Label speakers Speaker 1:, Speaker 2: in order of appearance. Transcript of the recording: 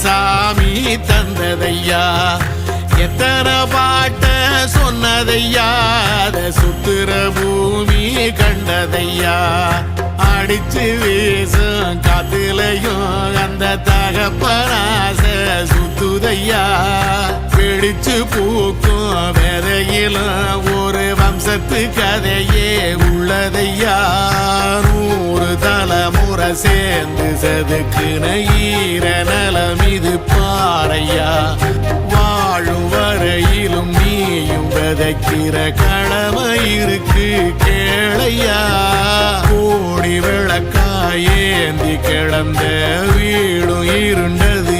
Speaker 1: சாமி தந்ததையா எத்தனை பாட்ட சொன்னதையா அத சுத்துற பூமி கண்டதையா அடிச்சு வீசும் காத்துலையும் அந்த தகப்பனாச சுத்துதையா பிடிச்சு பூக்கும் விதையிலும் ஒரு வம்சத்து கதையே உள்ளதையா 100 தலைமுறை சேர்ந்து செதுக்குன ஈர நலம் இது பாறையா வாழும் வரையிலும் நீயும் விதைக்கிற கடமை இருக்கு கேளையா கோடி விளக்காயேந்தி கிடந்த வீடும் இருண்டது